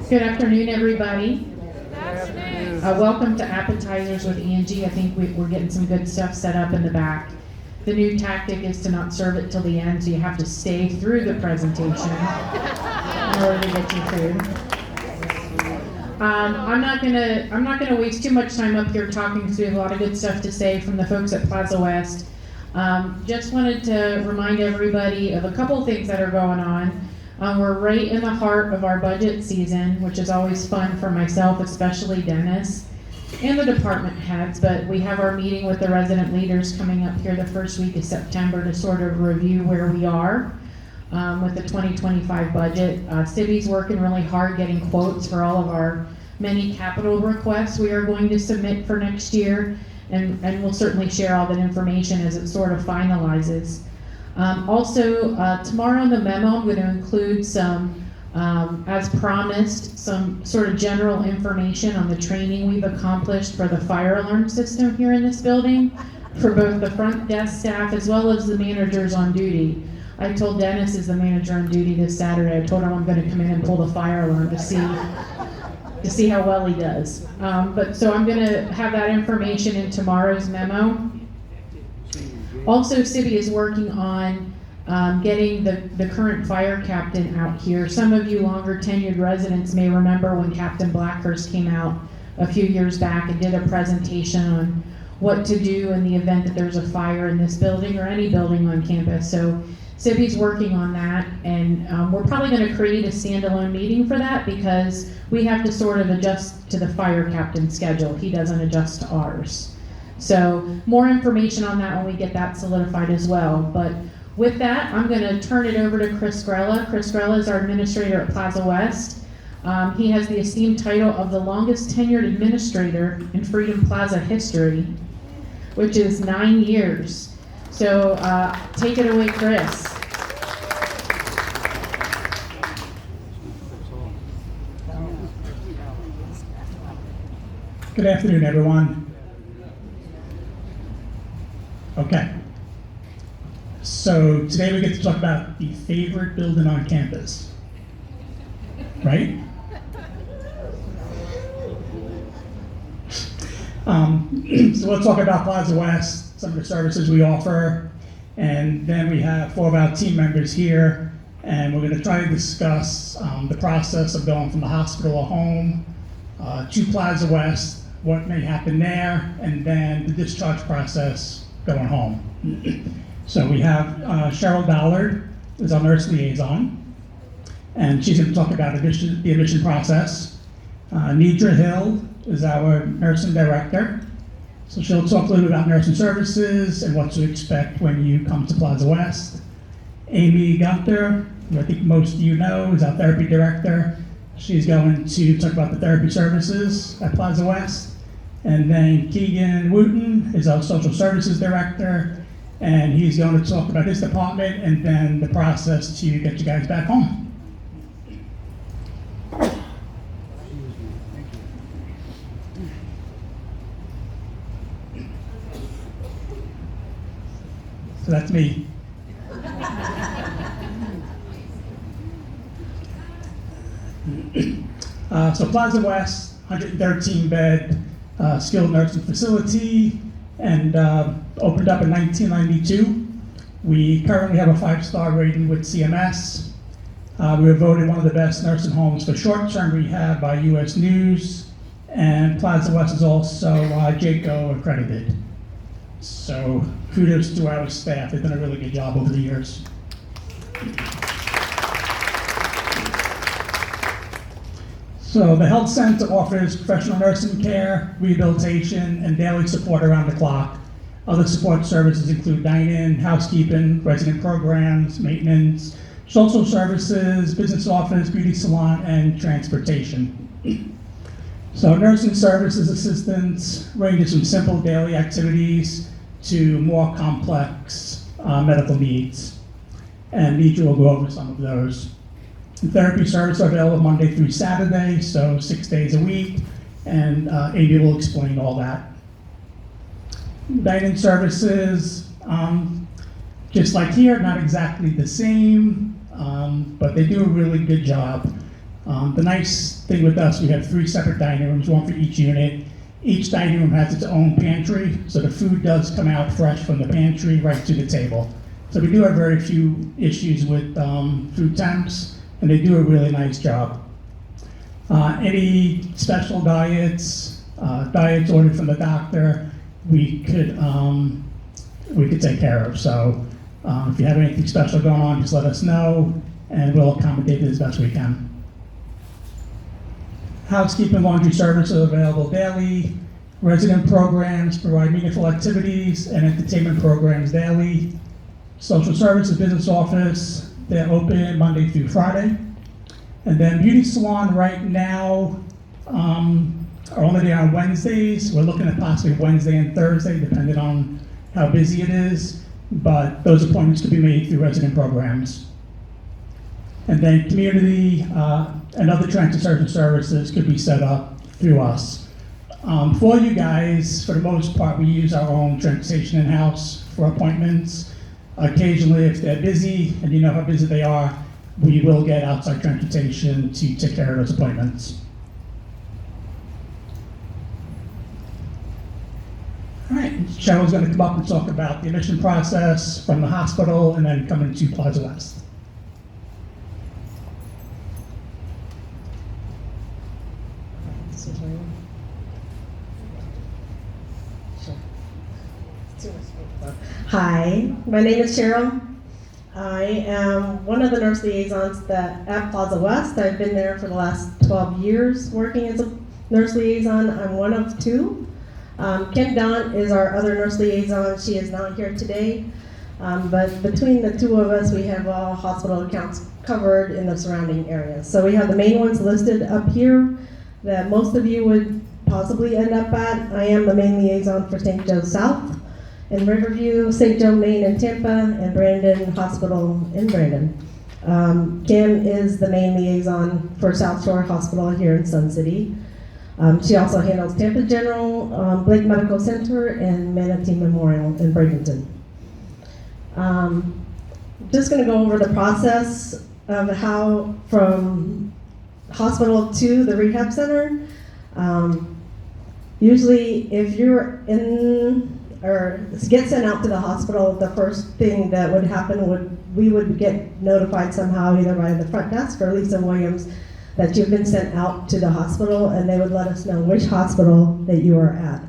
Good afternoon, everybody. Good afternoon. Welcome to Appetizers with Angie. I think we're getting some good stuff set up in the back. The new tactic is to not serve it till the end, so you have to stay through the presentation in order to get your food. I'm not gonna waste too much time up here talking because we have a lot of good stuff to say from the folks at Plaza West. Just wanted to remind everybody of a couple things that are going on. We're right in the heart of our budget season, which is always fun for myself, especially Dennis, and the department heads, but we have our meeting with the resident leaders coming up here the first week of September to sort of review where we are with the 2025 budget. City's working really hard getting quotes for all of our many capital requests we are going to submit for next year, and we'll certainly share all that information as it sort of finalizes. Also, tomorrow in the memo, I'm going to include some, as promised, some sort of general information on the training we've accomplished for the fire alarm system here in this building, for both the front desk staff as well as the managers on duty. I told Dennis, as the manager on duty this Saturday, I told him I'm going to come in and pull the fire alarm to see how well he does. So I'm going to have that information in tomorrow's memo. Also, City is working on getting the current fire captain out here. Some of you longer tenured residents may remember when Captain Blackhurst came out a few years back and did a presentation on what to do in the event that there's a fire in this building or any building on campus. So City's working on that, and we're probably going to create a standalone meeting for that because we have to sort of adjust to the fire captain's schedule. He doesn't adjust to ours. So more information on that when we get that solidified as well. But with that, I'm going to turn it over to Chris Grella. Chris Grella is our administrator at Plaza West. He has the esteemed title of the longest tenured administrator in Freedom Plaza history, which is 9 years. So take it away, Chris. Good afternoon, everyone. Okay, so today we get to talk about the favorite building on campus, right? So let's talk about Plaza West, some of the services we offer, and then we have 4 of our team members here, and we're going to try to discuss the process of going from the hospital or home to Plaza West, what may happen there, and then the discharge process going home. So we have Cheryl Ballard, who's our nurse liaison, and she's going to talk about the admission process. Nidra Hill is our nursing director, so she'll talk a little bit about nursing services and what to expect when you come to Plaza West. Amy Gunther, who I think most of you know, is our therapy director. She's going to talk about the therapy services at Plaza West. And then Keegan Wooten is our social services director, and he's going to talk about his department and then the process to get you guys back home. So that's me. So Plaza West, 113 bed skilled nursing facility, and opened up in 1992. We currently have a 5-star rating with CMS. We were voted one of the best nursing homes for short-term rehab by US News, and Plaza West is also JACO accredited. So kudos to our staff. They've done a really good job over the years. So the health center offers professional nursing care, rehabilitation, and daily support around the clock. Other support services include dine-in, housekeeping, resident programs, maintenance, social services, business office, beauty salon, and transportation. So nursing services assistance ranges from simple daily activities to more complex medical needs. And Nidra will go over some of those. Therapy services are available Monday through Saturday, so 6 days a week, and Amy will explain all that. Dine-in services, just like here, not exactly the same, but they do a really good job. The nice thing with us, we have 3 separate dining rooms, one for each unit. Each dining room has its own pantry, so the food does come out fresh from the pantry right to the table. So we do have very few issues with food temps, and they do a really nice job. Any special diets, diets ordered from the doctor, we could take care of. So if you have anything special going on, just let us know, and we'll accommodate it as best we can. Housekeeping, laundry services are available daily. Resident programs provide meaningful activities and entertainment programs daily. Social services business office, they're open Monday through Friday. And then beauty salon right now are only there on Wednesdays. We're looking at possibly Wednesday and Thursday, depending on how busy it is. But those appointments could be made through resident programs. And then community and other transit services could be set up through us. For you guys, for the most part, we use our own transportation in-house for appointments. Occasionally, if they're busy, and you know how busy they are, we will get outside transportation to take care of those appointments. All right, Cheryl's going to come up and talk about the admission process from the hospital and then come into Plaza West. Hi, my name is Cheryl. I am one of the nurse liaisons at Plaza West. I've been there for the last 12 years working as a nurse liaison. I'm one of 2. Kim Dunn is our other nurse liaison. She is not here today. But between the 2 of us, we have all hospital accounts covered in the surrounding areas. So we have the main ones listed up here that most of you would possibly end up at. I am the main liaison for St. Joe South in Riverview, St. Joe Main in Tampa, and Brandon Hospital in Brandon. Kim is the main liaison for South Shore Hospital here in Sun City. She also handles Tampa General, Blake Medical Center, and Manatee Memorial in Bradenton. Just going to go over the process of how from hospital to the rehab center. Usually if you're in or get sent out to the hospital, the first thing that would happen we would get notified somehow either by the front desk or Lisa Williams that you've been sent out to the hospital, and they would let us know which hospital that you are at.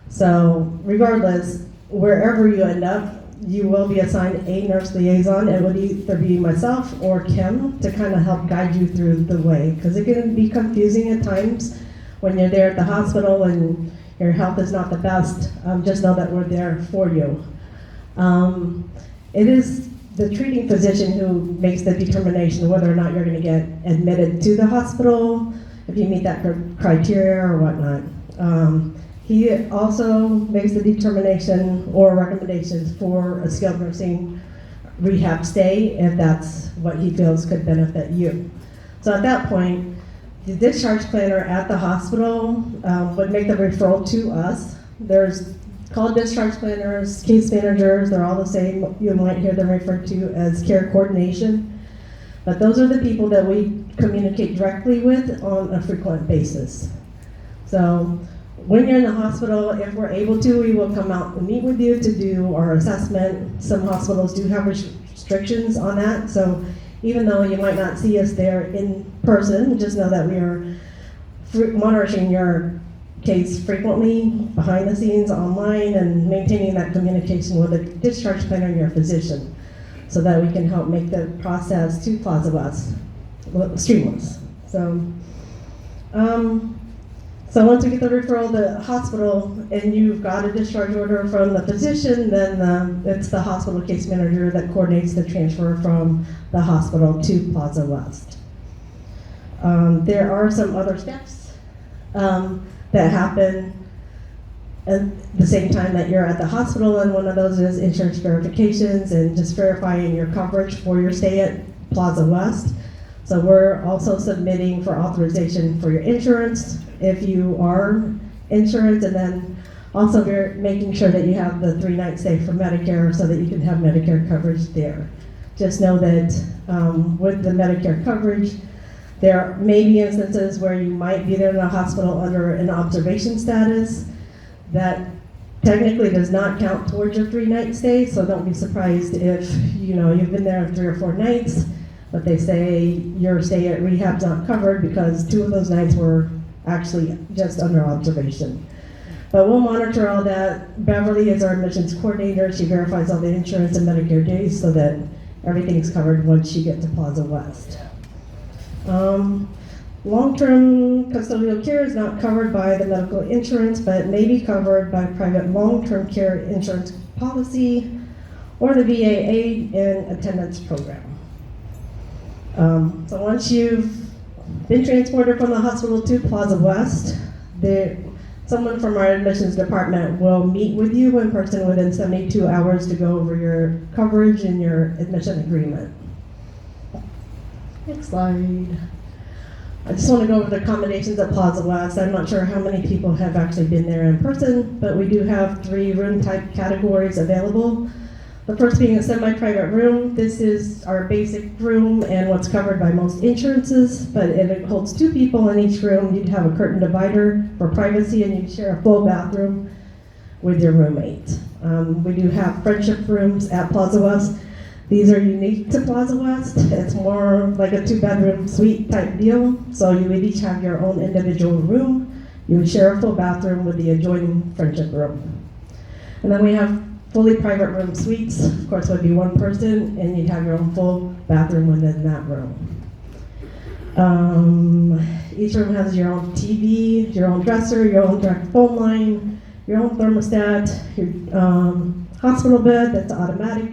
So regardless, wherever you end up, you will be assigned a nurse liaison. It would either be myself or Kim to kind of help guide you through the way, because it can be confusing at times when you're there at the hospital and your health is not the best. Just know that we're there for you. It is the treating physician who makes the determination whether or not you're going to get admitted to the hospital, if you meet that criteria or whatnot. He also makes the determination or recommendations for a skilled nursing rehab stay if that's what he feels could benefit you. So at that point, the discharge planner at the hospital would make the referral to us. There's called discharge planners, case managers, they're all the same. You might hear them referred to as care coordination. But those are the people that we communicate directly with on a frequent basis. So when you're in the hospital, if we're able to, we will come out and meet with you to do our assessment. Some hospitals do have restrictions on that, so even though you might not see us there in person, just know that we are monitoring your case frequently, behind the scenes, online, and maintaining that communication with the discharge planner and your physician so that we can help make the process to Plaza West streamless. So once we get the referral to the hospital and you've got a discharge order from the physician, then it's the hospital case manager that coordinates the transfer from the hospital to Plaza West. There are some other steps that happen at the same time that you're at the hospital, and one of those is insurance verifications and just verifying your coverage for your stay at Plaza West. So we're also submitting for authorization for your insurance if you are insurance, and then also making sure that you have the 3-night stay for Medicare so that you can have Medicare coverage there. Just know that with the Medicare coverage, There may be instances where you might be there in the hospital under an observation status. That technically does not count towards your 3-night stay, so don't be surprised if you've been there 3 or 4 nights, but they say your stay at rehab's not covered because 2 of those nights were actually just under observation. But we'll monitor all that. Beverly is our admissions coordinator. She verifies all the insurance and Medicare days so that everything's covered once you get to Plaza West. Long-term custodial care is not covered by the medical insurance, but may be covered by private long-term care insurance policy or the VA aid and attendance program. So once you've been transported from the hospital to Plaza West, someone from our admissions department will meet with you in person within 72 hours to go over your coverage and your admission agreement. Next slide. I just want to go over the accommodations at Plaza West. I'm not sure how many people have actually been there in person, but we do have 3 room type categories available. The first being a semi-private room. This is our basic room and what's covered by most insurances, but if it holds 2 people in each room, you'd have a curtain divider for privacy and you'd share a full bathroom with your roommate. We do have friendship rooms at Plaza West. These are unique to Plaza West. It's more like a 2-bedroom suite type deal. So you would each have your own individual room. You would share a full bathroom with the adjoining friendship room. And then we have fully private room suites. Of course, would be 1 person, and you'd have your own full bathroom within that room. Each room has your own TV, your own dresser, your own direct phone line, your own thermostat, your hospital bed that's automatic.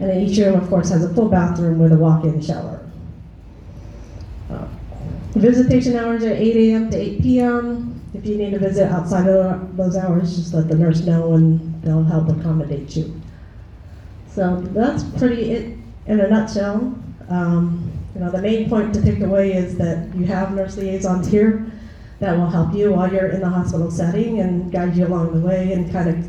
And then each room, of course, has a full bathroom with a walk-in shower. Visitation hours are 8 a.m. to 8 p.m. If you need to visit outside of those hours, just let the nurse know and they'll help accommodate you. So that's pretty it in a nutshell. The main point to take away is that you have nurse liaisons here that will help you while you're in the hospital setting and guide you along the way and kind of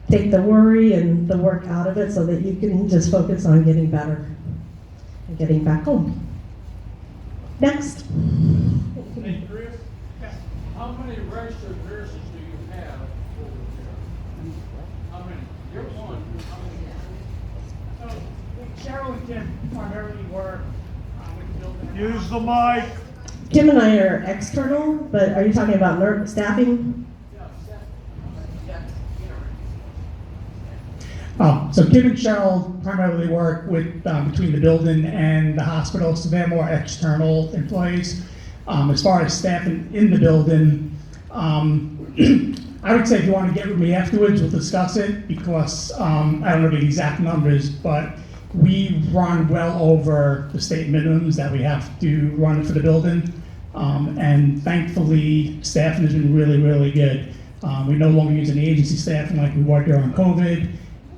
take the worry and the work out of it so that you can just focus on getting better and getting back home. Next. Hey, Chris, how many registered nurses do you have over there? How many? You're one. How many? So, Cheryl and Tim primarily work with the building. Use the mic. Kim and I are external, but are you talking about nurse staffing? So Kim and Cheryl primarily work with between the building and the hospital, so they're more external employees. As far as staff in the building, I would say if you want to get with me afterwards, we'll discuss it because I don't know the exact numbers, but we run well over the state minimums that we have to run for the building. And thankfully, staffing has been really, really good. We no longer use any agency staffing like we were during COVID.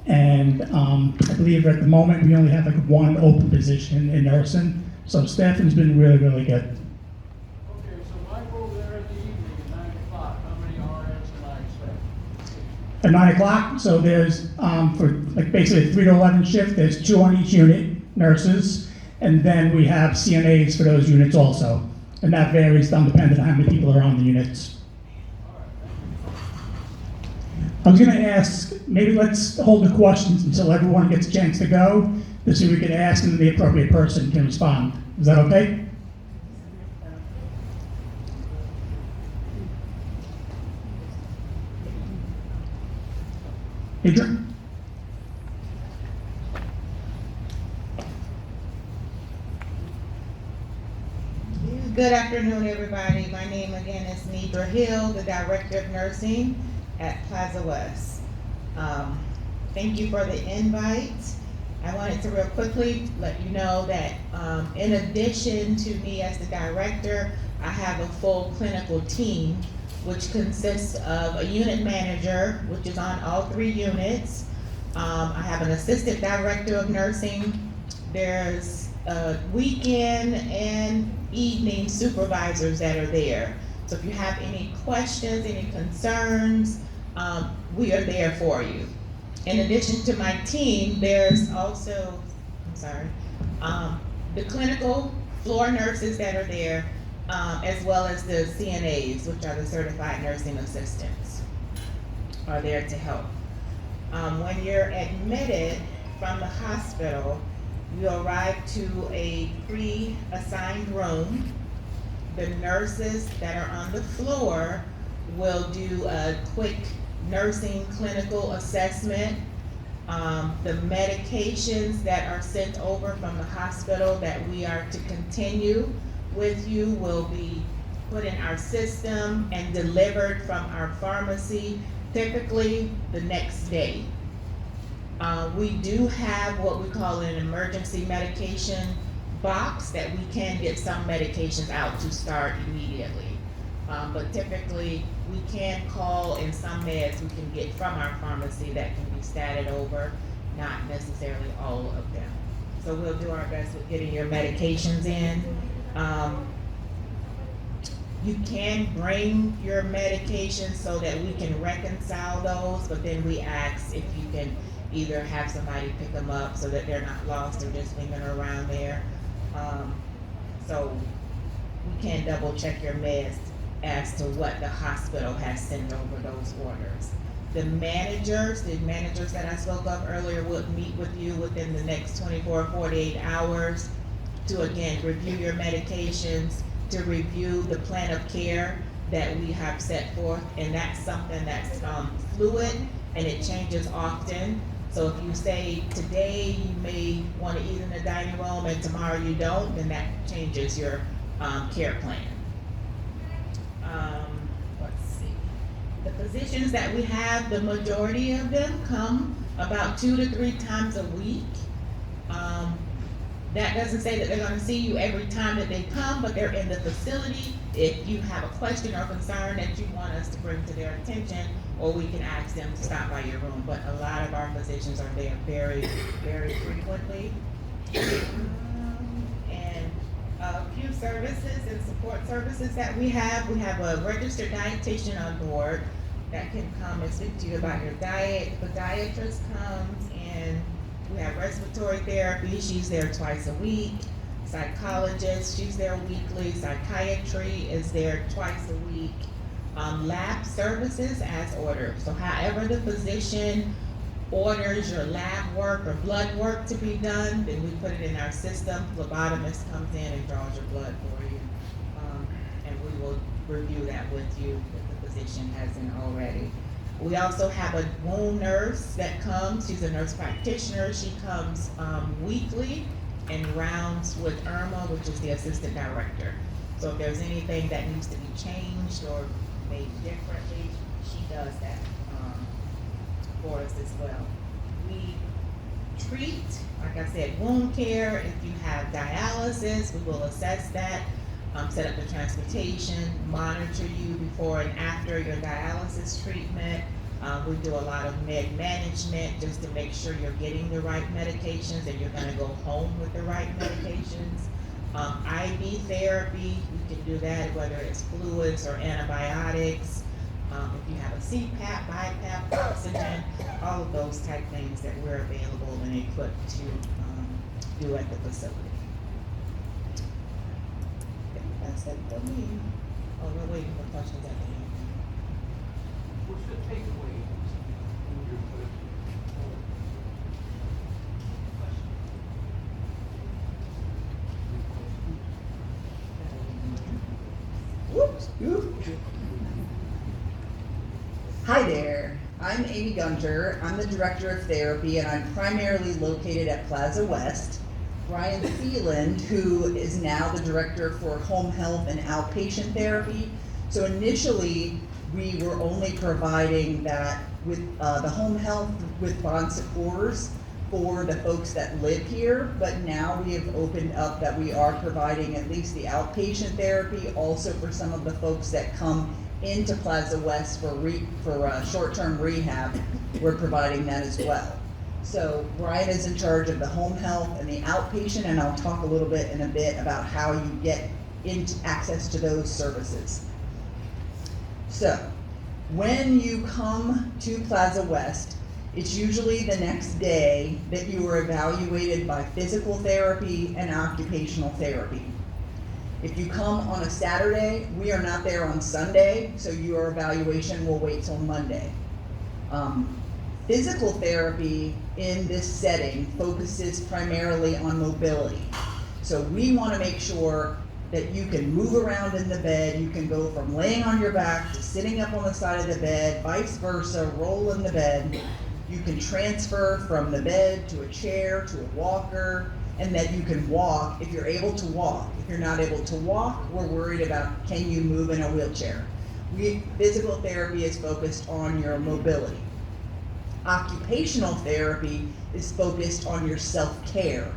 And I believe at the moment we only have like 1 open position in nursing. So staffing's been really, really good. Okay, so if I go there in the evening at 9 o'clock, how many RNs can I expect? At 9 o'clock, so there's, for like basically a 3 to 11 shift, there's 2 on each unit, nurses, and then we have CNAs for those units also. And that varies depending on how many people are on the units. I was going to ask, maybe let's hold the questions until everyone gets a chance to go, so we can ask and the appropriate person can respond. Is that okay? Adrian? Good afternoon, everybody. My name again is Nidra Hill, the Director of Nursing at Plaza West. Thank you for the invite. I wanted to real quickly let you know that in addition to me as the director, I have a full clinical team, which consists of a unit manager, which is on all 3 units. I have an assistant director of nursing. There's weekend and evening supervisors that are there. So if you have any questions, any concerns, we are there for you. In addition to my team, there's also, the clinical floor nurses that are there, as well as the CNAs, which are the certified nursing assistants, are there to help. When you're admitted from the hospital, you arrive to a pre-assigned room. The nurses that are on the floor will do a quick nursing clinical assessment. The medications that are sent over from the hospital that we are to continue with you will be put in our system and delivered from our pharmacy, typically the next day. We do have what we call an emergency medication box that we can get some medications out to start immediately. But typically, we can call, and some meds we can get from our pharmacy that can be statted over, not necessarily all of them. So we'll do our best with getting your medications in. You can bring your medications so that we can reconcile those, but then we ask if you can either have somebody pick them up so that they're not lost or just lingering around there. So we can double check your meds as to what the hospital has sent over those orders. The managers that I spoke of earlier would meet with you within the next 24, 48 hours to again review your medications, to review the plan of care that we have set forth, and that's something that's fluid and it changes often. So if you say today you may want to eat in the dining room and tomorrow you don't, then that changes your care plan. Let's see. The physicians that we have, the majority of them come about 2 to 3 times a week. That doesn't say that they're going to see you every time that they come, but they're in the facility. If you have a question or concern that you want us to bring to their attention, or we can ask them to stop by your room. But a lot of our physicians are there very, very frequently. And a few services and support services that we have. We have a registered dietitian on board that can come and speak to you about your diet. The podiatrist comes, and we have respiratory therapy. She's there twice a week. Psychologist, she's there weekly. Psychiatry is there twice a week. Lab services as ordered. So however the physician orders your lab work or blood work to be done, then we put it in our system. Phlebotomist comes in and draws your blood for you. And we will review that with you if the physician hasn't already. We also have a wound nurse that comes. She's a nurse practitioner. She comes weekly and rounds with Irma, which is the assistant director. So if there's anything that needs to be changed or made differently, she does that for us as well. We treat, like I said, wound care. If you have dialysis, we will assess that, set up the transportation, monitor you before and after your dialysis treatment. We do a lot of med management just to make sure you're getting the right medications and you're gonna go home with the right medications. IV therapy, we can do that, whether it's fluids or antibiotics. If you have a CPAP, BiPAP, oxygen, all of those type things that we're available and equipped to do at the facility. Okay, that's it for me. Oh, we're waiting for questions at the end. What's the takeaway in your Hi there, I'm Amy Gunter. I'm the Director of Therapy and I'm primarily located at Plaza West. Brian Thieland, who is now the Director for Home Health and Outpatient Therapy. So initially, we were only providing that with the home health with bon secours for the folks that live here, but now we have opened up that we are providing at least the outpatient therapy also for some of the folks that come into Plaza West for short-term rehab. We're providing that as well. So Brian is in charge of the home health and the outpatient, and I'll talk a little bit in a bit about how you get into access to those services. So when you come to Plaza West, it's usually the next day that you are evaluated by physical therapy and occupational therapy. If you come on a Saturday, we are not there on Sunday, so your evaluation will wait till Monday. Physical therapy in this setting focuses primarily on mobility. So we want to make sure that you can move around in the bed. You can go from laying on your back to sitting up on the side of the bed, vice versa, roll in the bed. You can transfer from the bed to a chair, to a walker, and that you can walk if you're able to walk. If you're not able to walk, we're worried about can you move in a wheelchair. Physical therapy is focused on your mobility. Occupational therapy is focused on your self-care.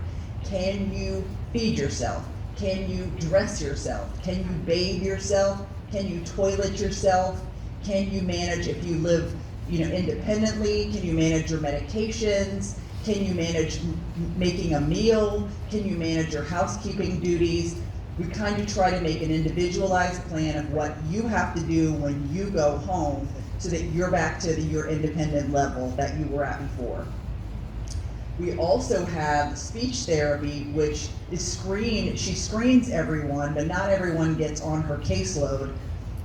Can you feed yourself? Can you dress yourself? Can you bathe yourself? Can you toilet yourself? Can you manage, if you live independently, can you manage your medications? Can you manage making a meal? Can you manage your housekeeping duties? We kind of try to make an individualized plan of what you have to do when you go home so that you're back to your independent level that you were at before. We also have speech therapy, which is screened. She screens everyone, but not everyone gets on her caseload.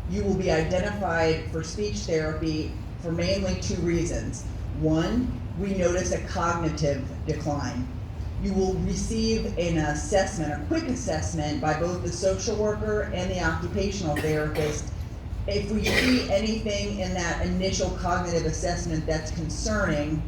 You will be identified for speech therapy for mainly 2 reasons. One, we notice a cognitive decline. You will receive an assessment, a quick assessment by both the social worker and the occupational therapist. If we see anything in that initial cognitive assessment that's concerning,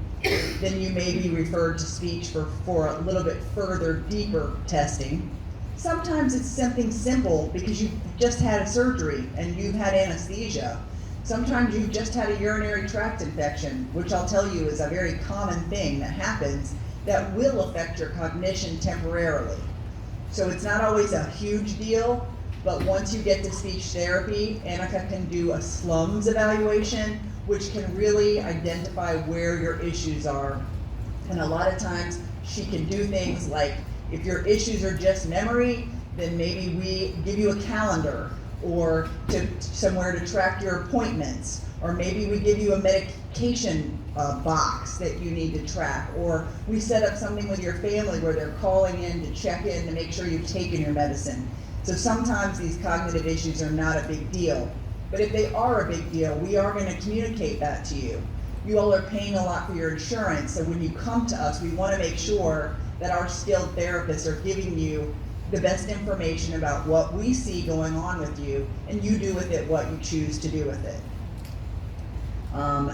then you may be referred to speech for a little bit further, deeper testing. Sometimes it's something simple because you've just had a surgery and you've had anesthesia. Sometimes you've just had a urinary tract infection, which I'll tell you is a very common thing that happens that will affect your cognition temporarily. So it's not always a huge deal, but once you get to speech therapy, Annika can do a slums evaluation, which can really identify where your issues are. And a lot of times she can do things like, if your issues are just memory, then maybe we give you a calendar or somewhere to track your appointments, or maybe we give you a medication box that you need to track, or we set up something with your family where they're calling in to check in to make sure you've taken your medicine. So sometimes these cognitive issues are not a big deal, but if they are a big deal, we are going to communicate that to you. You all are paying a lot for your insurance, so when you come to us, we want to make sure that our skilled therapists are giving you the best information about what we see going on with you, and you do with it what you choose to do with it.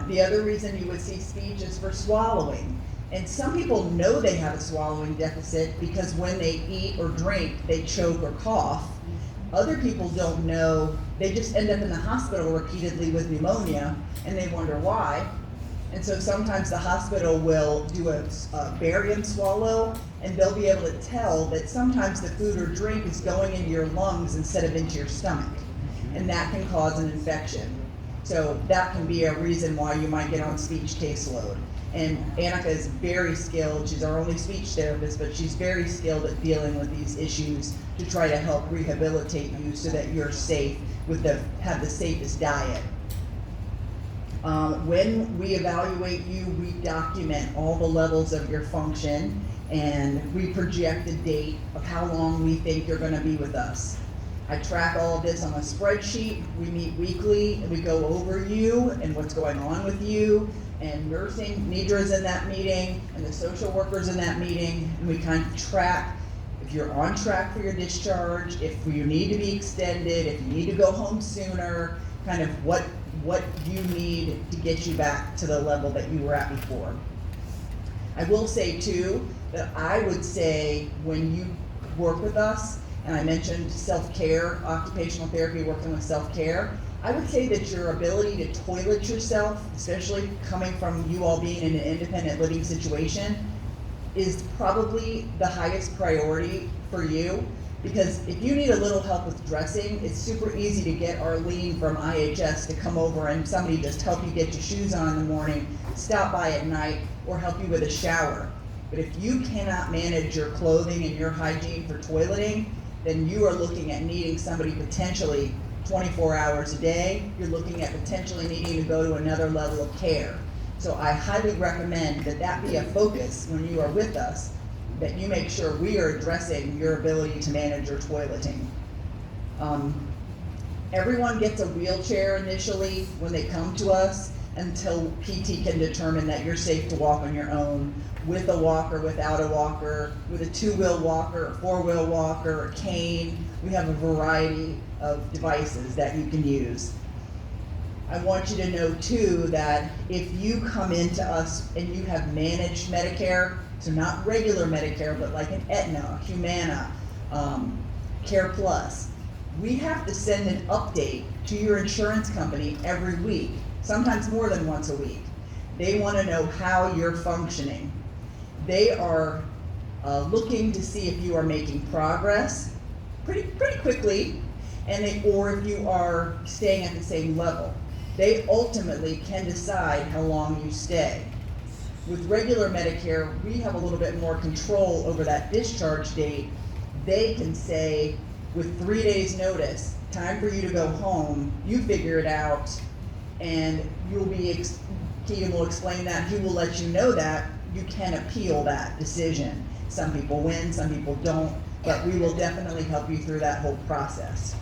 The other reason you would see speech is for swallowing. And some people know they have a swallowing deficit because when they eat or drink, they choke or cough. Other people don't know, they just end up in the hospital repeatedly with pneumonia, and they wonder why. And so sometimes the hospital will do a barium swallow, and they'll be able to tell that sometimes the food or drink is going into your lungs instead of into your stomach. And that can cause an infection. So that can be a reason why you might get on speech caseload. And Annika is very skilled. She's our only speech therapist, but she's very skilled at dealing with these issues to try to help rehabilitate you so that you're safe have the safest diet. When we evaluate you, we document all the levels of your function, and we project a date of how long we think you're going to be with us. I track all of this on a spreadsheet. We meet weekly, and we go over you and what's going on with you, and nursing, Nidra's in that meeting, and the social worker's in that meeting, and we kind of track if you're on track for your discharge, if you need to be extended, if you need to go home sooner, kind of what you need to get you back to the level that you were at before. I will say too, that I would say when you work with us, and I mentioned self-care, occupational therapy, working with self-care, I would say that your ability to toilet yourself, especially coming from you all being in an independent living situation, is probably the highest priority for you. Because if you need a little help with dressing, it's super easy to get Arlene from IHS to come over and somebody just help you get your shoes on in the morning, stop by at night, or help you with a shower. But if you cannot manage your clothing and your hygiene for toileting, then you are looking at needing somebody potentially 24 hours a day. You're looking at potentially needing to go to another level of care. So I highly recommend that be a focus when you are with us, that you make sure we are addressing your ability to manage your toileting. Everyone gets a wheelchair initially when they come to us until PT can determine that you're safe to walk on your own, with a walker, without a walker, with a two-wheel walker, a four-wheel walker, a cane. We have a variety of devices that you can use. I want you to know too that if you come into us and you have managed Medicare, so not regular Medicare, but like an Aetna, Humana, Care Plus, we have to send an update to your insurance company every week, sometimes more than once a week. They want to know how you're functioning. They are looking to see if you are making progress pretty quickly, or if you are staying at the same level. They ultimately can decide how long you stay. With regular Medicare, we have a little bit more control over that discharge date. They can say, with 3 days notice, time for you to go home, you figure it out, and Keegan will explain that, he will let you know that you can appeal that decision. Some people win, some people don't, but we will definitely help you through that whole process.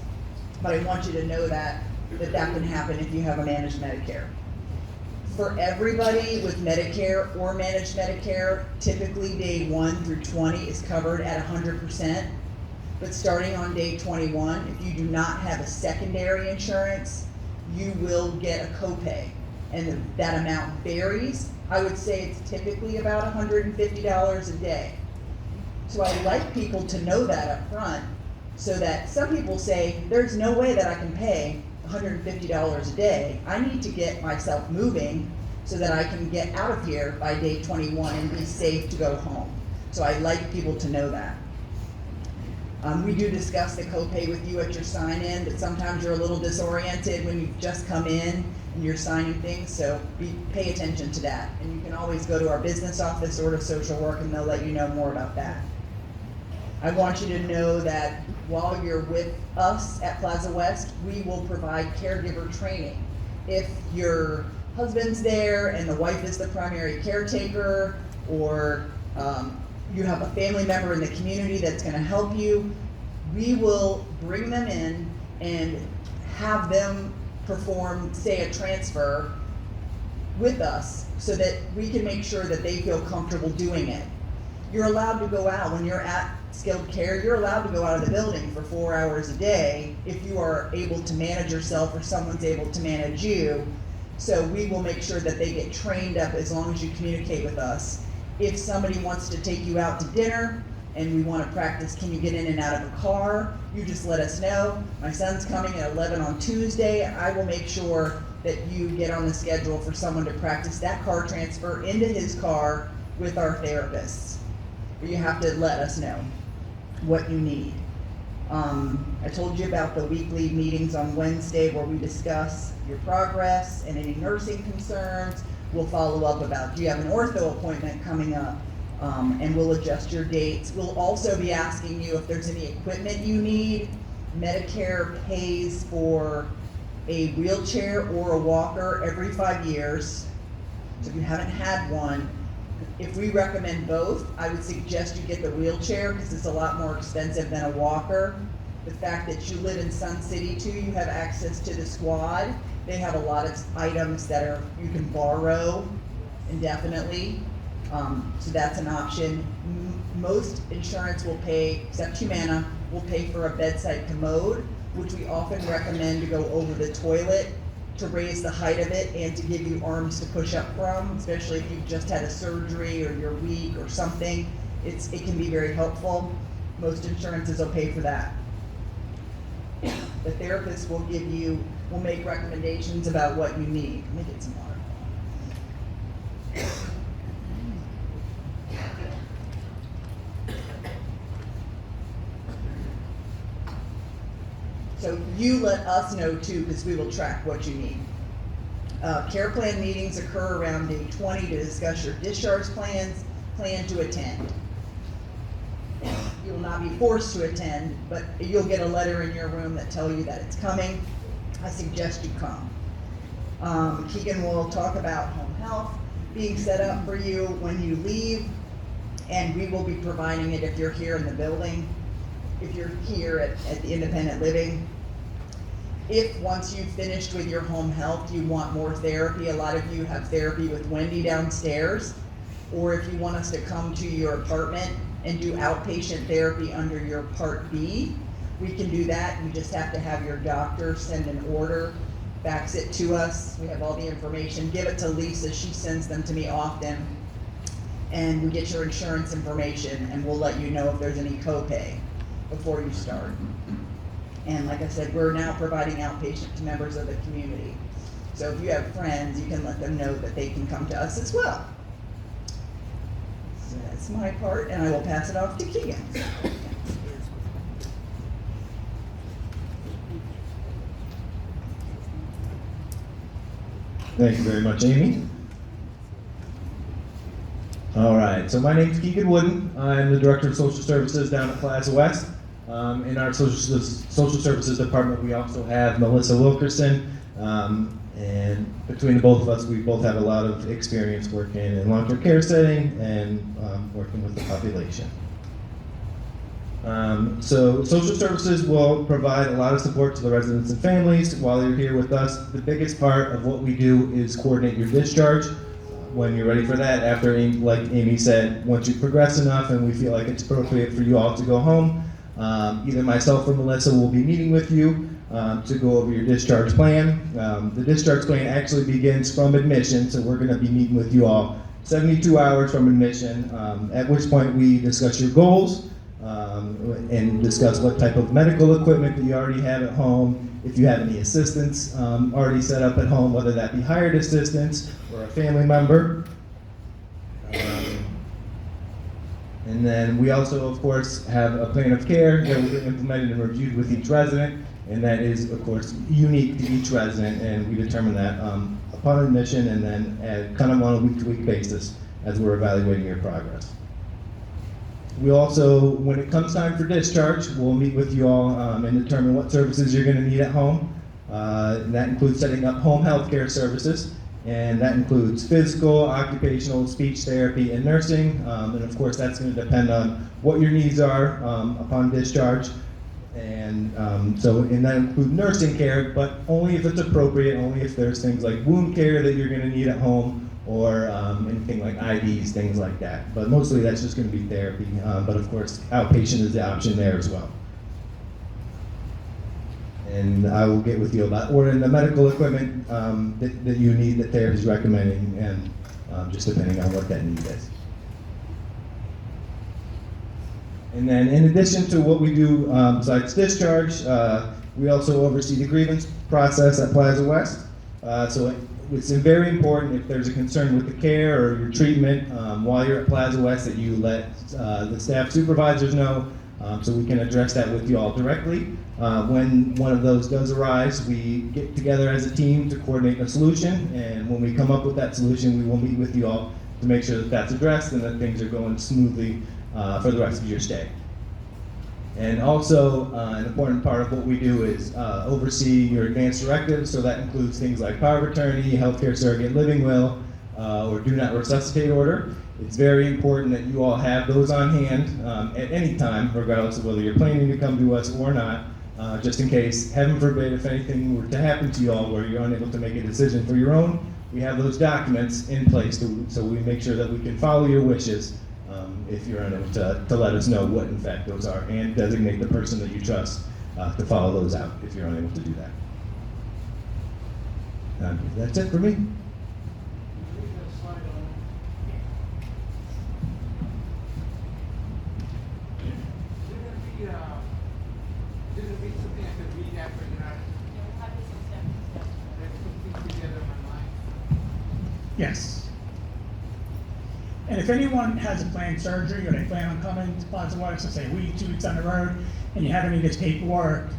But I want you to know that can happen if you have a managed Medicare. For everybody with Medicare or managed Medicare, typically day 1 through 20 is covered at 100%. But starting on day 21, if you do not have a secondary insurance, you will get a copay. And that amount varies. I would say it's typically about $150 a day. So I like people to know that up front, so that some people say, there's no way that I can pay $150 a day. I need to get myself moving so that I can get out of here by day 21 and be safe to go home. So I like people to know that. We do discuss the copay with you at your sign-in, but sometimes you're a little disoriented when you've just come in and you're signing things, so pay attention to that. And you can always go to our business office or to social work and they'll let you know more about that. I want you to know that while you're with us at Plaza West, we will provide caregiver training. If your husband's there and the wife is the primary caretaker, or you have a family member in the community that's going to help you, we will bring them in and have them perform, say, a transfer with us so that we can make sure that they feel comfortable doing it. You're allowed to go out when you're at skilled care, you're allowed to go out of the building for 4 hours a day if you are able to manage yourself or someone's able to manage you. So we will make sure that they get trained up as long as you communicate with us. If somebody wants to take you out to dinner and we want to practice, can you get in and out of a car? You just let us know. My son's coming at 11 on Tuesday. I will make sure that you get on the schedule for someone to practice that car transfer into his car with our therapists. But you have to let us know what you need. I told you about the weekly meetings on Wednesday where we discuss your progress and any nursing concerns. We'll follow up about, do you have an ortho appointment coming up? And we'll adjust your dates. We'll also be asking you if there's any equipment you need. Medicare pays for a wheelchair or a walker every 5 years. So if you haven't had one, if we recommend both, I would suggest you get the wheelchair because it's a lot more expensive than a walker. The fact that you live in Sun City too, you have access to the squad. They have a lot of items that you can borrow indefinitely. So that's an option. Most insurance will pay, except Humana, will pay for a bedside commode, which we often recommend to go over the toilet to raise the height of it and to give you arms to push up from, especially if you've just had a surgery or you're weak or something. It can be very helpful. Most insurances will pay for that. The therapist will make recommendations about what you need. Let me get some water. So you let us know too, because we will track what you need. Care plan meetings occur around day 20 to discuss your discharge plans, plan to attend. You will not be forced to attend, but you'll get a letter in your room that tells you that it's coming. I suggest you come. Keegan will talk about home health being set up for you when you leave, and we will be providing it if you're here in the building. if you're here at the independent living. If once you've finished with your home health, you want more therapy, a lot of you have therapy with Wendy downstairs, or if you want us to come to your apartment and do outpatient therapy under your Part B, we can do that. You just have to have your doctor send an order, fax it to us. We have all the information. Give it to Lisa. She sends them to me often. And we get your insurance information, and we'll let you know if there's any copay before you start. And like I said, we're now providing outpatient to members of the community. So if you have friends, you can let them know that they can come to us as well. So that's my part, and I will pass it off to Keegan. Thank you very much, Amy. All right, so my name is Keegan Wooden. I'm the Director of Social Services down at Plaza West. In our social services department, we also have Melissa Wilkerson, and between the both of us, we both have a lot of experience working in long-term care setting and working with the population. So social services will provide a lot of support to the residents and families while you're here with us. The biggest part of what we do is coordinate your discharge. When you're ready for that, after, like Amy said, once you progress enough and we feel like it's appropriate for you all to go home, either myself or Melissa will be meeting with you to go over your discharge plan. The discharge plan actually begins from admission, so we're going to be meeting with you all 72 hours from admission, at which point we discuss your goals and discuss what type of medical equipment that you already have at home, if you have any assistance already set up at home, whether that be hired assistance or a family member. And then we also, of course, have a plan of care that will get implemented and reviewed with each resident, and that is, of course, unique to each resident, and we determine that upon admission and then kind of on a week-to-week basis as we're evaluating your progress. We also, when it comes time for discharge, we'll meet with you all and determine what services you're going to need at home. And that includes setting up home health care services, and that includes physical, occupational, speech therapy, and nursing. And of course, that's going to depend on what your needs are upon discharge. And and that includes nursing care, but only if it's appropriate, only if there's things like wound care that you're going to need at home, or anything like IVs, things like that. But mostly that's just going to be therapy. But of course, outpatient is the option there as well. And I will get with you about ordering the medical equipment that you need that therapy is recommending, and just depending on what that need is. And then in addition to what we do besides discharge, we also oversee the grievance process at Plaza West. So it's very important if there's a concern with the care or your treatment while you're at Plaza West that you let the staff supervisors know, so we can address that with you all directly. When one of those does arise, we get together as a team to coordinate a solution, and when we come up with that solution, we will meet with you all to make sure that that's addressed and that things are going smoothly for the rest of your stay. And also, an important part of what we do is oversee your advanced directives, so that includes things like power of attorney, healthcare surrogate living will, or do not resuscitate order. It's very important that you all have those on hand at any time, regardless of whether you're planning to come to us or not, just in case, heaven forbid, if anything were to happen to you all where you're unable to make a decision for your own, we have those documents in place so we make sure that we can follow your wishes if you're unable to let us know what in fact those are, and designate the person that you trust to follow those out if you're unable to do that. That's it for me. Yes. And if anyone has a planned surgery or they plan on coming to Plaza West, let's say a week, 2 weeks down the road, and you have any of this paperwork,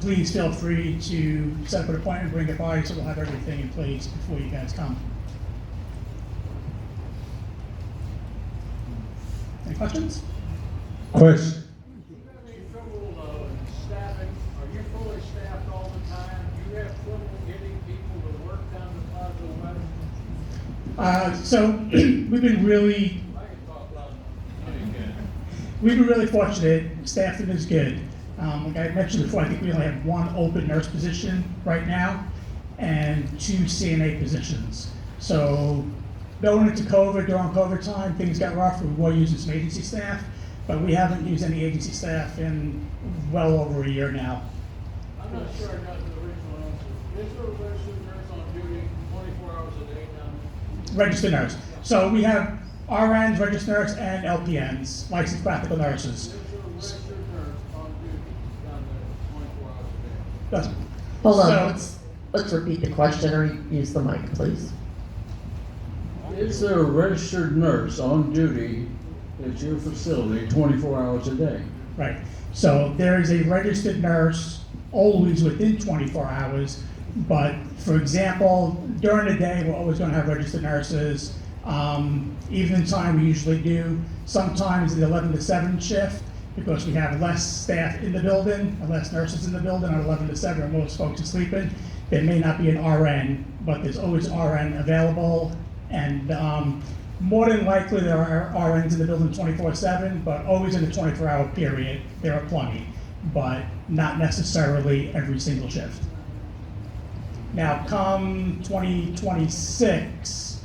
please feel free to set up an appointment, bring it by, so we'll have everything in place before you guys come. Any questions? Question. Do you have any trouble staffing? Are you fully staffed all the time? Do you have trouble getting people to work down the Plaza West? So we've been really, I can talk loud enough. we've been really fortunate, staffing is good. Like I mentioned before, I think we only have one open nurse position right now and 2 CNA positions. So going into COVID, during COVID time, things got rough, we were using some agency staff, but we haven't used any agency staff in well over a year now. I'm not sure I got the original answer. Is there a registered nurse on duty 24 hours a day now? Registered nurse. So we have RNs, registered nurse, and LPNs, licensed practical nurses. Is there a registered nurse on duty down there 24 hours a day? That's- Hold on, So- let's repeat the question or use the mic, please. Is there a registered nurse on duty at your facility 24 hours a day? Right. So there is a registered nurse always within 24 hours, but for example, during the day, we're always going to have registered nurses. Evening time, we usually do. Sometimes the 11 to 7 shift, because we have less staff in the building, and less nurses in the building on 11 to 7, and most folks are sleeping. There may not be an RN, but there's always RN available. And more than likely, there are RNs in the building 24/7, but always in the 24-hour period, there are plenty, but not necessarily every single shift. Now, come 2026,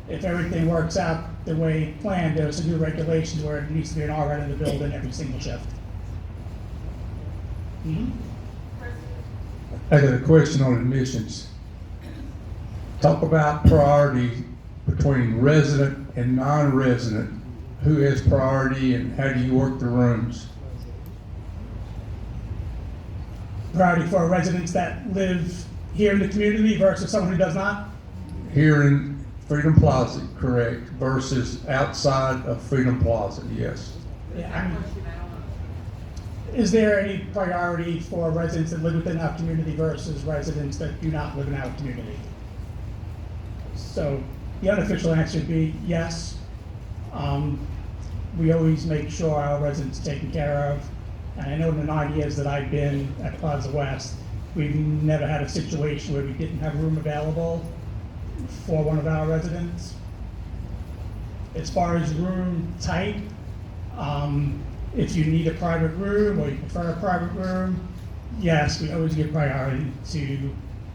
if everything works out the way planned, there's some new regulations where it needs to be an RN in the building every single shift. Mhm. I got a question on admissions. Talk about priority between resident and non-resident. Who has priority and how do you work the rooms? Priority for residents that live here in the community versus someone who does not? Here in Freedom Plaza, correct, versus outside of Freedom Plaza, yes. Yeah, I mean, is there any priority for residents that live within our community versus residents that do not live in our community? So the unofficial answer would be yes. We always make sure our residents are taken care of. And I know in the 9 years that I've been at Plaza West, we've never had a situation where we didn't have room available for one of our residents. As far as room type, if you need a private room or you prefer a private room, yes, we always give priority to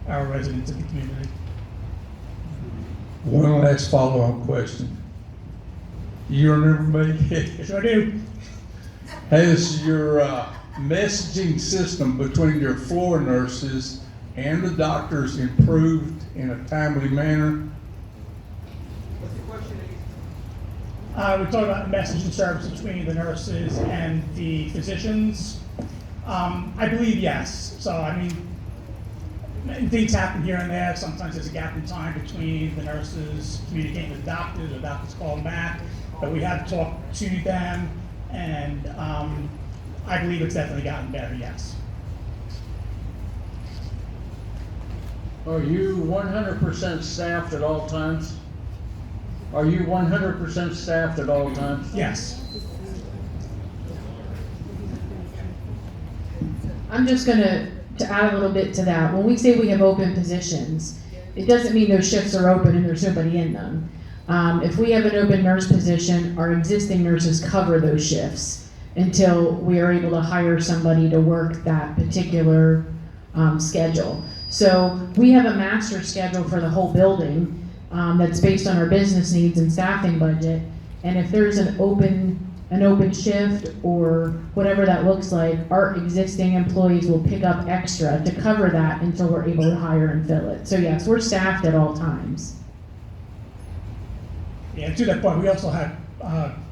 our residents in the community. One last follow-on question. You remember me? Sure do. Has your messaging system between your floor nurses and the doctors improved in a timely manner? We're talking about messaging service between the nurses and the physicians. I believe yes. So, I mean, things happen here and there. Sometimes there's a gap in time between the nurses communicating with the doctors, or doctors call them back. But we have talked to them, and I believe it's definitely gotten better, yes. Are you 100% staffed at all times? Are you 100% staffed at all times? Yes. I'm just gonna add a little bit to that. When we say we have open positions, it doesn't mean those shifts are open and there's nobody in them. If we have an open nurse position, our existing nurses cover those shifts until we are able to hire somebody to work that particular schedule. So we have a master schedule for the whole building that's based on our business needs and staffing budget. And if there's an open shift or whatever that looks like, our existing employees will pick up extra to cover that until we're able to hire and fill it. So yes, we're staffed at all times. Yeah, and to that point, we also have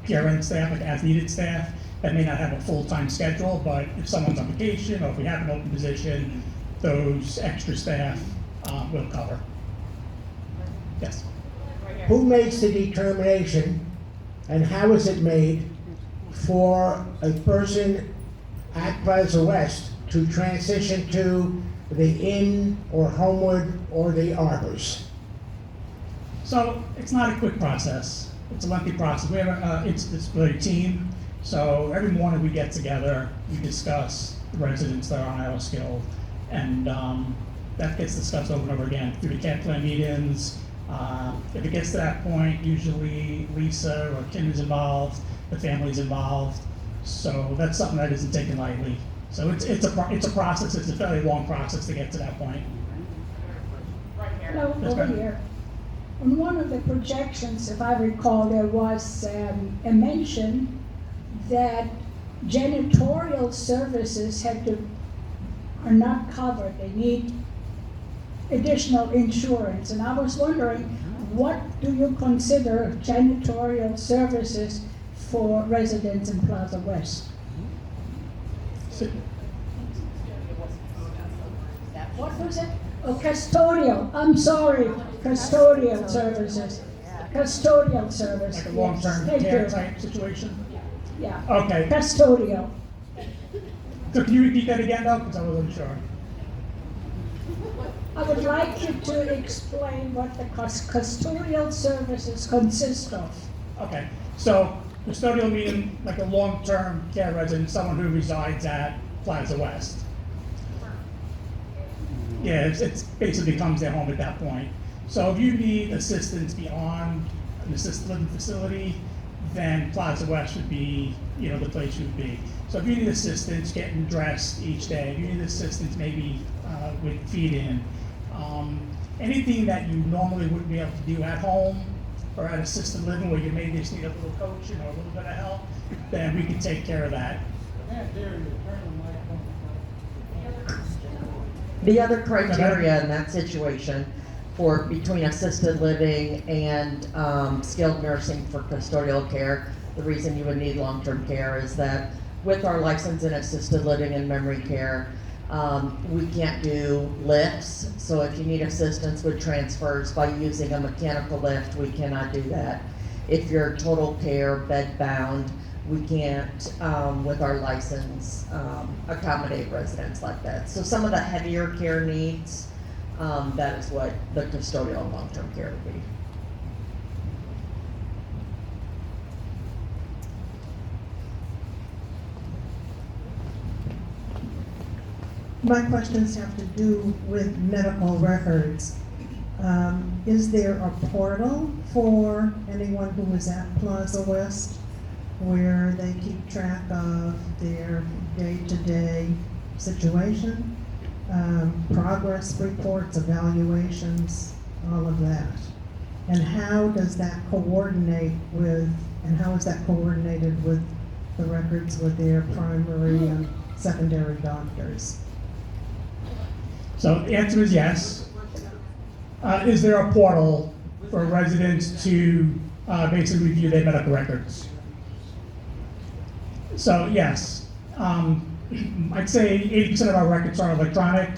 PRN staff, like as-needed staff, that may not have a full-time schedule, but if someone's on vacation or if we have an open position, those extra staff will cover. Yes. Who makes the determination and how is it made for a person at Plaza West to transition to the Inn or Homewood or the Arbors? So it's not a quick process. It's a lengthy process. We have it's really a team. So every morning we get together, we discuss the residents that are on our skill, and that gets discussed over and over again through the care plan meetings. If it gets to that point, usually Lisa or Kim is involved, the family's involved. So that's something that isn't taken lightly. So it's a process, it's a fairly long process to get to that point. Hello, Yes, over ma'am. here. On one of the projections, if I recall, there was a mention that janitorial services are not covered. They need additional insurance. And I was wondering, what do you consider janitorial services for residents in Plaza West? So- What was it? Oh, custodial, I'm sorry, custodial services. Custodial service. Like a yes. long-term Thank care you. type situation? Yeah, Okay, custodial. so can you repeat that again though, because I wasn't sure. I would like you to explain what the custodial services consist of. Okay, so custodial meaning like a long-term care resident, someone who resides at Plaza West. Yeah, it's basically becomes their home at that point. So if you need assistance beyond an assisted living facility, then Plaza West would be, the place you would be. So if you need assistance getting dressed each day, if you need assistance maybe with feeding, anything that you normally wouldn't be able to do at home or at assisted living where you maybe just need a little coaching or a little bit of help, then we can take care of that. The other criteria in that situation for between assisted living and skilled nursing for custodial care, the reason you would need long-term care is that with our license in assisted living and memory care, we can't do lifts. So if you need assistance with transfers by using a mechanical lift, we cannot do that. If you're total care, bed bound, we can't, with our license, accommodate residents like that. So some of the heavier care needs, that is what the custodial and long-term care would be. My questions have to do with medical records. Is there a portal for anyone who is at Plaza West where they keep track of their day-to-day situation, progress reports, evaluations, all of that? And how does that coordinate with, and how is that coordinated with the records with their primary and secondary doctors? So the answer is yes. Is there a portal for residents to basically review their medical records? So yes, I'd say 80% of our records are electronic.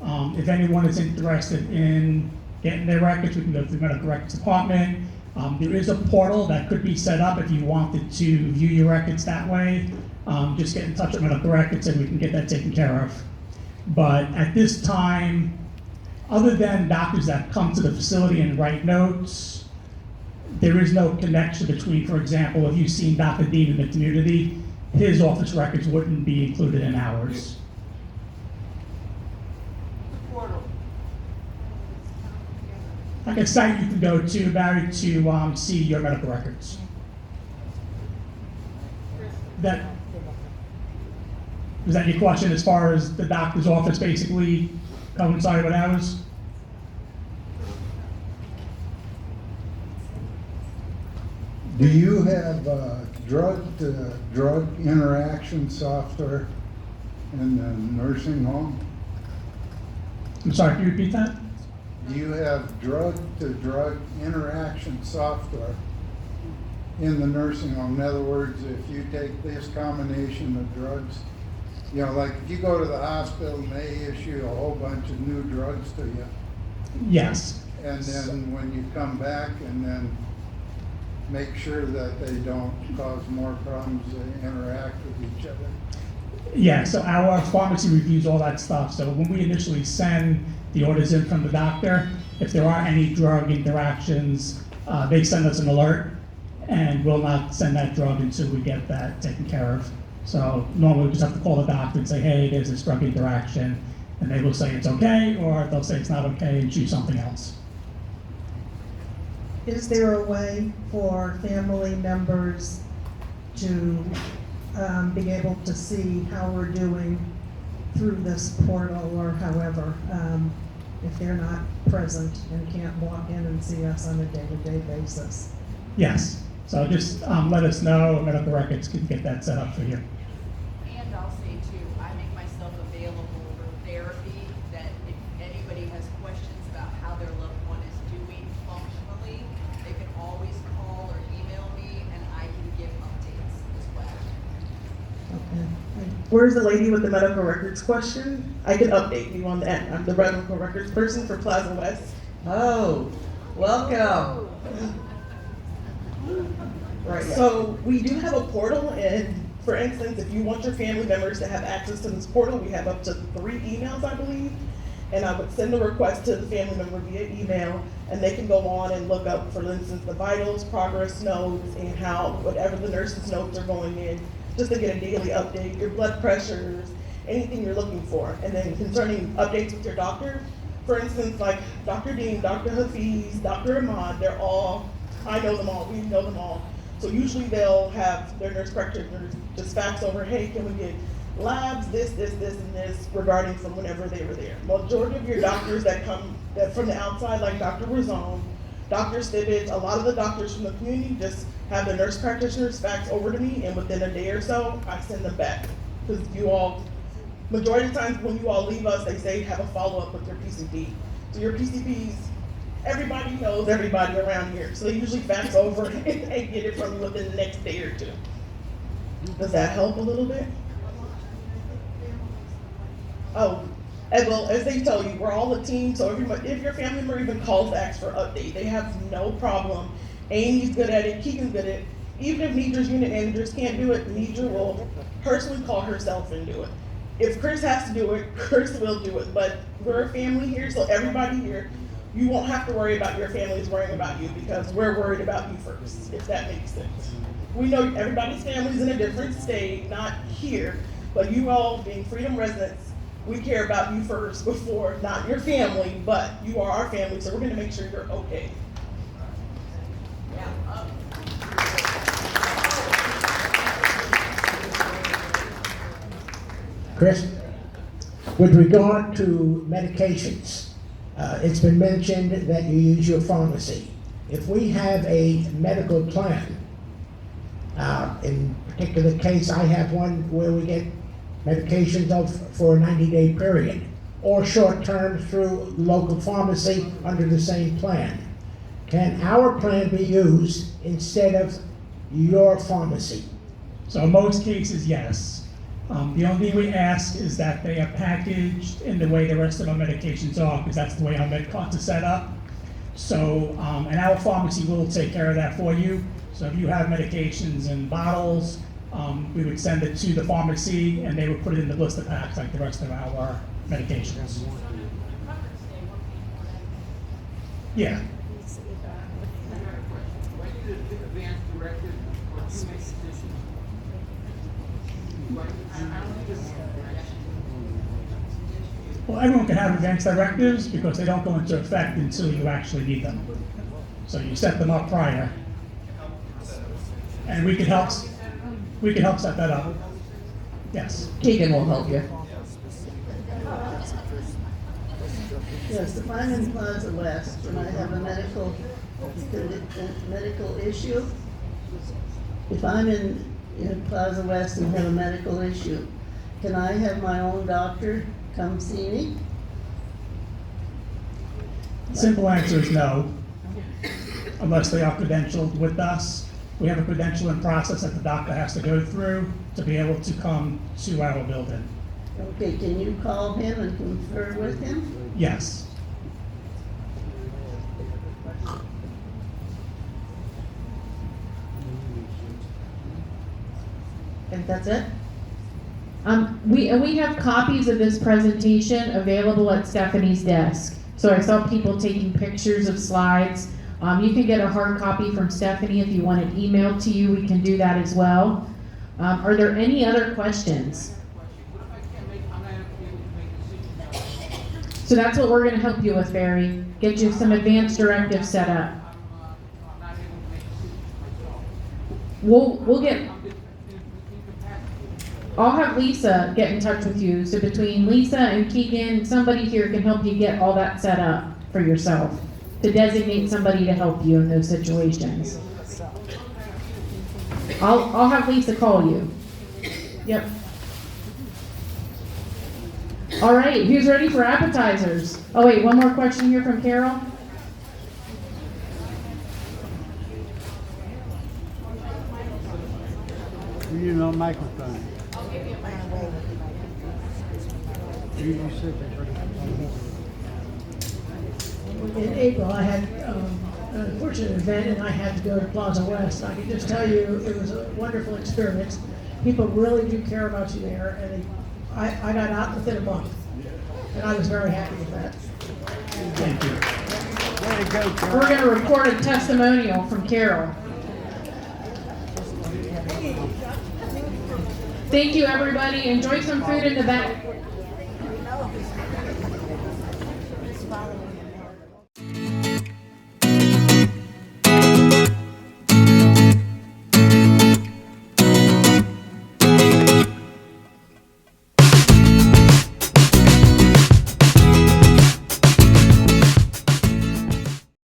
If anyone is interested in getting their records, we can go to the medical records department. There is a portal that could be set up if you wanted to view your records that way. Just get in touch with medical records and we can get that taken care of. But at this time, other than doctors that come to the facility and write notes, there is no connection between, for example, if you've seen Dr. Dean in the community, his office records wouldn't be included in ours. Like a site you can go to, Barry, to see your medical records. Was that your question as far as the doctor's office basically coincided with ours? Do you have drug interaction software in the nursing home? I'm sorry, can you repeat that? Do you have drug-to-drug interaction software in the nursing home? In other words, if you take this combination of drugs, like if you go to the hospital and they issue a whole bunch of new drugs to you. Yes. And then when you come back and then make sure that they don't cause more problems, they interact with each other. Yeah, so our pharmacy reviews all that stuff. So when we initially send the orders in from the doctor, if there are any drug interactions, they send us an alert, and we'll not send that drug until we get that taken care of. So normally we just have to call the doctor and say, hey, there's this drug interaction, and they will say it's okay, or they'll say it's not okay and choose something else. Is there a way for family members to be able to see how we're doing through this portal or however, if they're not present and can't walk in and see us on a day-to-day basis. Yes, so just let us know, and Medical Records can get that set up for you. And I'll say too, I make myself available for therapy, that if anybody has questions about how their loved one is doing functionally, they can always call or email me, and I can give updates as well. Okay. Where's the lady with the medical records question? I can update you on that. I'm the medical records person for Plaza West. Oh, welcome. Right. So we do have a portal, and for instance, if you want your family members to have access to this portal, we have up to 3 emails, I believe. And I would send a request to the family member via email, and they can go on and look up, for instance, the vitals, progress notes, and how whatever the nurse's notes are going in, just to get a daily update, your blood pressures, anything you're looking for. And then concerning updates with your doctor, for instance, like Dr. Dean, Dr. Hafiz, Dr. Ahmad, they're all, I know them all, we know them all. So usually they'll have their nurse practitioners just fax over, hey, can we get labs, this, and this, regarding from whenever they were there. Majority of your doctors that come from the outside, like Dr. Razone, Dr. Stibbage, a lot of the doctors from the community just have the nurse practitioners fax over to me, and within a day or so, I send them back. Because you all, majority of the times when you all leave us, they say have a follow-up with your PCP. So your PCPs, everybody knows everybody around here. So they usually fax over and get it from you within the next day or 2. Does that help a little bit? Oh, and well, as they tell you, we're all a team, so if your family member even calls to ask for update, they have no problem. Amy's good at it, Keegan's good at it. Even if Nidra's unit managers can't do it, Nidra will personally call herself and do it. If Chris has to do it, Chris will do it, but we're a family here, so everybody here, you won't have to worry about your families worrying about you, because we're worried about you first, if that makes sense. We know everybody's family's in a different state, not here, but you all being Freedom residents, we care about you first before, not your family, but you are our family, so we're gonna make sure you're okay. Chris, with regard to medications, it's been mentioned that you use your pharmacy. If we have a medical plan, in particular case, I have one where we get medications for a 90-day period, or short-term through local pharmacy under the same plan. Can our plan be used instead of your pharmacy? So in most cases, yes. The only thing we ask is that they are packaged in the way the rest of our medications are, because that's the way our med cards are set up. So, and our pharmacy will take care of that for you. So if you have medications in bottles, we would send it to the pharmacy, and they would put it in the blister packs like the rest of our medications. Yeah. Well, everyone can have advanced directives because they don't go into effect until you actually need them. So you set them up prior, and we can help set that up. Yes. Keegan will help you. Yes, if I'm in Plaza West and I have a medical issue, if I'm in Plaza West and have a medical issue, can I have my own doctor come see me? Simple answer is no, unless they are credentialed with us. We have a credentialing process that the doctor has to go through to be able to come to our building. Okay, can you call him and confer with him? Yes. And that's it? We have copies of this presentation available at Stephanie's desk. So I saw people taking pictures of slides. You can get a hard copy from Stephanie if you want it emailed to you. We can do that as well. Are there any other questions? So that's what we're going to help you with, Barry. Get you some advanced directives set up. I'll have Lisa get in touch with you. So between Lisa and Keegan, somebody here can help you get all that set up for yourself, to designate somebody to help you in those situations. I'll have Lisa call you. Yep. All right, who's ready for appetizers? Oh wait, one more question here from Carol. You need no microphone. You sit there. In April, I had an unfortunate event and I had to go to Plaza West. I can just tell you, it was a wonderful experience. People really do care about you there, and I got out within a month, and I was very happy with that. Thank you. Way to go, Carol. We're going to record a testimonial from Carol. Thank you, everybody. Enjoy some food in the back.